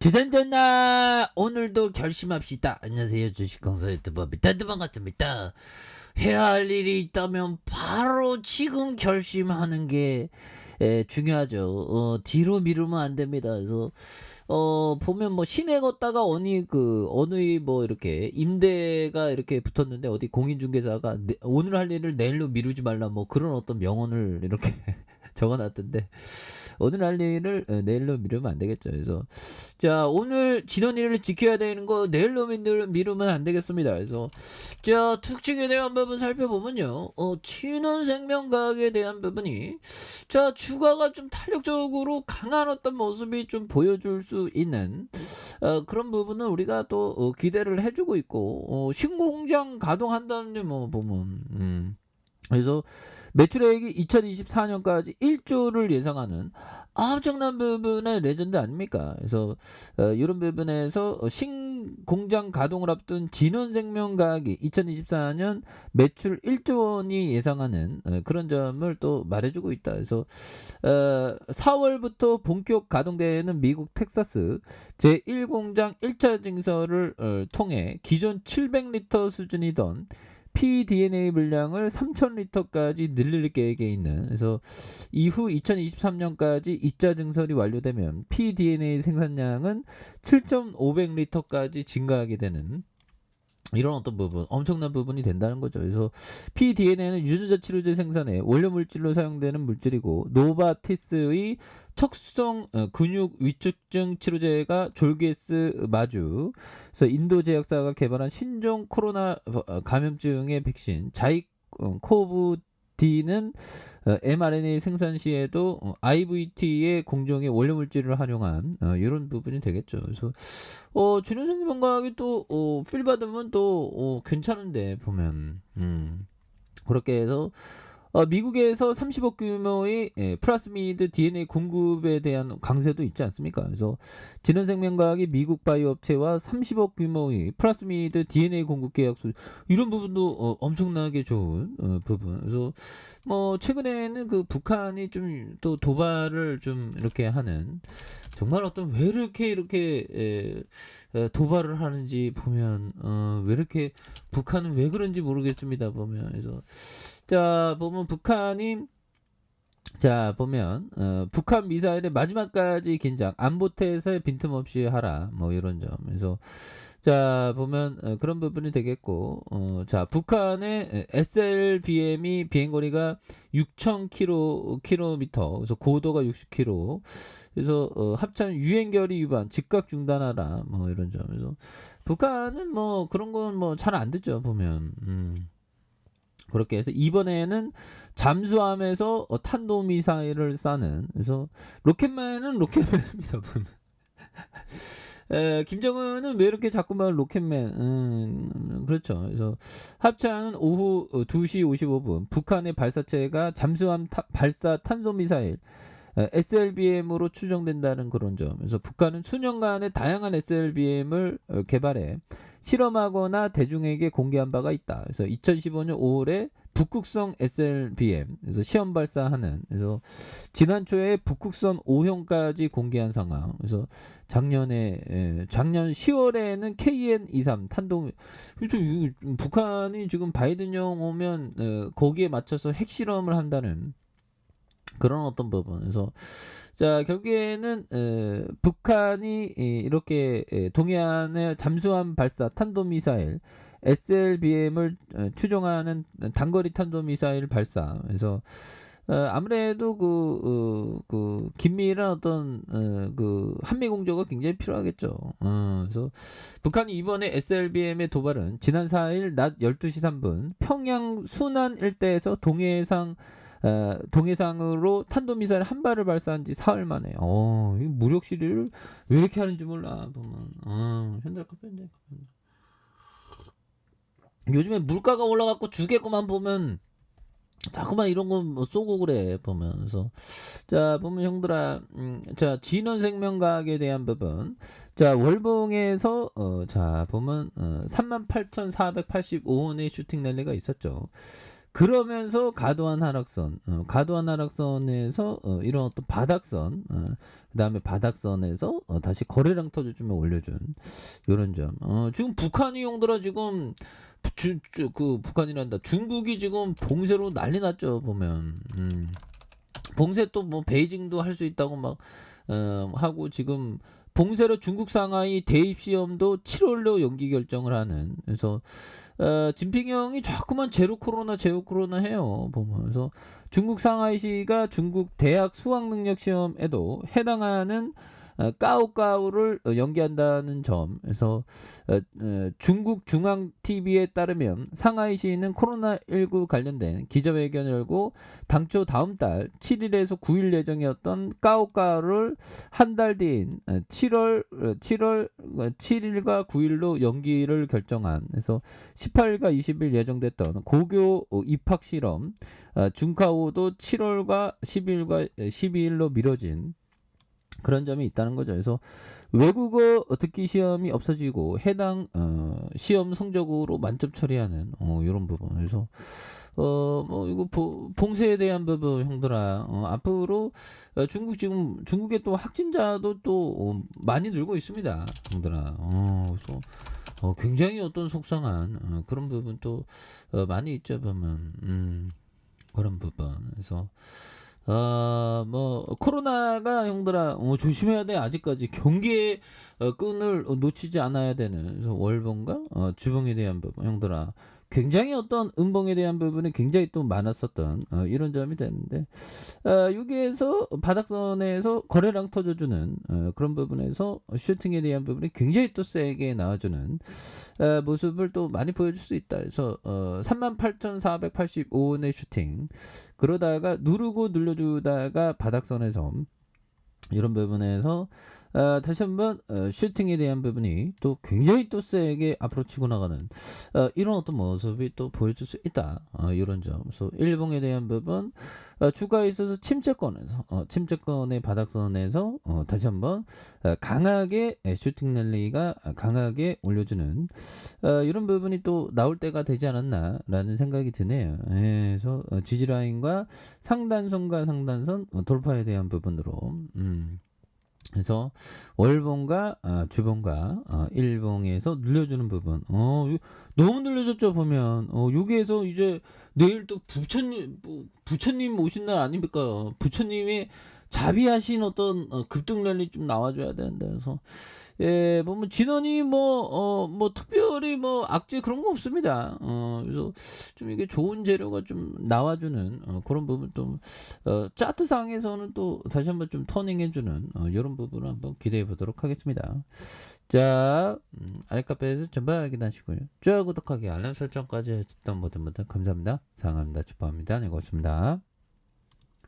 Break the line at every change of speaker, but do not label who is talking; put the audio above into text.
주전전나 오늘도 결심합시다. 안녕하세요, 주식강사 유튜버 미타드 반갑습니다. 해야 할 일이 있다면 바로 지금 결심하는 게 중요하죠. 뒤로 미루면 안 됩니다. 그래서 보면 뭐 시내 걷다가 어느 뭐 이렇게 임대가 이렇게 붙었는데 어디 공인중개사가 오늘 할 일을 내일로 미루지 말라 뭐 그런 어떤 명언을 이렇게 적어놨던데 오늘 할 일을 내일로 미루면 안 되겠죠. 그래서 자, 오늘 지난 일을 지켜야 되는 거 내일로 미루면 안 되겠습니다. 그래서 자, 특징에 대한 부분 살펴보면요. 신한생명과학에 대한 부분이 자, 주가가 좀 탄력적으로 강한 어떤 모습이 좀 보여줄 수 있는 그런 부분은 우리가 또 기대를 해주고 있고 신공장 가동한다는 뭐 보면 그래서 매출액이 2024년까지 1조를 예상하는 엄청난 부분의 레전드 아닙니까? 그래서 이런 부분에서 신공장 가동을 앞둔 진원생명과학이 2024년 매출 1조 원이 예상하는 그런 점을 또 말해주고 있다. 그래서 4월부터 본격 가동되는 미국 텍사스 제1공장 1차 증설을 통해 기존 700리터 수준이던 pDNA 물량을 3,000리터까지 늘릴 계획에 있는, 그래서 이후 2023년까지 2차 증설이 완료되면 pDNA 생산량은 7,500리터까지 증가하게 되는 이런 어떤 부분, 엄청난 부분이 된다는 거죠. 그래서 pDNA는 유전자 치료제 생산에 원료 물질로 사용되는 물질이고, 노바티스의 척수성 근육 위축증 치료제가 졸게스 마주, 그래서 인도 제약사가 개발한 신종 코로나 감염증의 백신 자이코브 D는 mRNA 생산 시에도 IVT의 공정의 원료 물질을 활용한 이런 부분이 되겠죠. 그래서 진원생명과학이 또 필 받으면 또 괜찮은데 보면 그렇게 해서 미국에서 30억 규모의 플라스미드 DNA 공급에 대한 강세도 있지 않습니까? 그래서 진원생명과학이 미국 바이오 업체와 30억 규모의 플라스미드 DNA 공급 계약서, 이런 부분도 엄청나게 좋은 부분. 그래서 뭐 최근에는 그 북한이 좀 또 도발을 좀 이렇게 하는, 정말 어떤 왜 이렇게 도발을 하는지 보면 왜 이렇게 북한은 왜 그런지 모르겠습니다. 보면 그래서 자, 보면 북한 미사일의 마지막까지 긴장, 안보태세 빈틈없이 하라, 뭐 이런 점. 그래서 자, 보면 그런 부분이 되겠고, 자, 북한의 SLBM이 비행거리가 6,000km, 그래서 고도가 60km, 그래서 합참 유엔결의 위반 즉각 중단하라, 뭐 이런 점. 그래서 북한은 뭐 그런 건 뭐 잘 안 듣죠, 보면. 그렇게 해서 이번에는 잠수함에서 탄도미사일을 쏴는, 그래서 로켓맨은 로켓맨입니다. 보면. 김정은은 왜 이렇게 자꾸만 로켓맨, 그렇죠. 그래서 합창은 오후 2시 55분 북한의 발사체가 잠수함 발사 탄도미사일 SLBM으로 추정된다는 그런 점. 그래서 북한은 수년간의 다양한 SLBM을 개발해 실험하거나 대중에게 공개한 바가 있다. 그래서 2015년 5월에 북극성 SLBM, 그래서 시험 발사하는, 그래서 지난 초에 북극성 5형까지 공개한 상황. 그래서 작년 10월에는 KN-23 탄도, 그래서 북한이 지금 바이든형 오면 거기에 맞춰서 핵실험을 한다는 그런 어떤 부분. 그래서 자, 결국에는 북한이 이렇게 동해안의 잠수함 발사 탄도미사일 SLBM을 추정하는 단거리 탄도미사일 발사. 그래서 아무래도 그 긴밀한 어떤 그 한미 공조가 굉장히 필요하겠죠. 그래서 북한이 이번에 SLBM의 도발은 지난 4일 낮 12시 3분 평양 순안 일대에서 동해상으로 탄도미사일 한 발을 발사한 지 사흘 만에. 이 무력 시위를 왜 이렇게 하는지 몰라. 보면 현대카페인데. 요즘에 물가가 올라갖고 주겠구만. 보면 자꾸만 이런 거 뭐 쏘고 그래. 보면서 자, 보면 형들아, 자, 진원생명과학에 대한 부분, 자, 월봉에서 자, 보면 38,485원의 슈팅 랠리가 있었죠. 그러면서 과도한 하락선에서 이런 어떤 바닥선, 그다음에 바닥선에서 다시 거래량 터져주면 올려준 요런 점. 지금 북한이 용더라 지금 북한이란다. 중국이 지금 봉쇄로 난리 났죠, 보면. 봉쇄 또 뭐 베이징도 할 수 있다고 막 하고 지금 봉쇄로 중국 상하이 대입 시험도 7월로 연기 결정을 하는. 그래서 진핑 형이 자꾸만 제로 코로나 해요. 보면서 중국 상하이시가 중국 대학 수학 능력 시험에도 해당하는 까오까오를 연기한다는 점. 그래서 중국 중앙 TV에 따르면 상하이시는 코로나19 관련된 기자회견을 열고 당초 다음 달 7일에서 9일 예정이었던 까오까오를 한 달 뒤인 7일과 9일로 연기를 결정한. 그래서 18일과 20일 예정됐던 고교 입학 실험 중카오도 7월과 10일과 12일로 미뤄진 그런 점이 있다는 거죠. 그래서 외국어 듣기 시험이 없어지고 해당 시험 성적으로 만점 처리하는 이런 부분. 그래서 뭐 이거 봉쇄에 대한 부분 형들아, 앞으로 중국에 또 확진자도 또 많이 늘고 있습니다, 형들아. 그래서 굉장히 어떤 속상한 그런 부분 또 많이 있죠, 보면. 그런 부분. 그래서 뭐 코로나가 형들아 조심해야 돼. 아직까지 경계의 끈을 놓치지 않아야 되는. 그래서 월봉과 주봉에 대한 부분 형들아, 굉장히 어떤 음봉에 대한 부분이 굉장히 또 많았었던 이런 점이 되는데, 여기에서 바닥선에서 거래량 터져주는 그런 부분에서 슈팅에 대한 부분이 굉장히 또 세게 나와주는 모습을 또 많이 보여줄 수 있다. 그래서 38,485원의 슈팅, 그러다가 누르고 눌러주다가 바닥선에서 이런 부분에서 다시 한번 슈팅에 대한 부분이 또 굉장히 또 세게 앞으로 치고 나가는 이런 어떤 모습이 또 보여줄 수 있다. 이런 점. 그래서 일봉에 대한 부분 주가에 있어서 침체권의 바닥선에서 다시 한번 강하게 슈팅 랠리가 강하게 올려주는 이런 부분이 또 나올 때가 되지 않았나라는 생각이 드네요. 그래서 지지라인과 상단선과 상단선 돌파에 대한 부분으로 그래서 월봉과 주봉과 일봉에서 눌려주는 부분. 너무 눌려졌죠, 보면. 여기에서 이제 내일 또 부처님 오신 날 아닙니까? 부처님이 자비하신 어떤 급등 랠리 좀 나와줘야 되는데. 그래서 예, 보면 진원이 뭐 특별히 뭐 악재 그런 거 없습니다. 그래서 좀 이게 좋은 재료가 좀 나와주는 그런 부분. 또 차트 상에서는 또 다시 한번 좀 터닝해주는 이런 부분을 한번 기대해 보도록 하겠습니다. 자, 아랫카페에서 전부 확인하시고요. 좋아요, 구독하기, 알람 설정까지 해주셨던 모든 분들 감사합니다. 사랑합니다. 축복합니다. 네, 고맙습니다.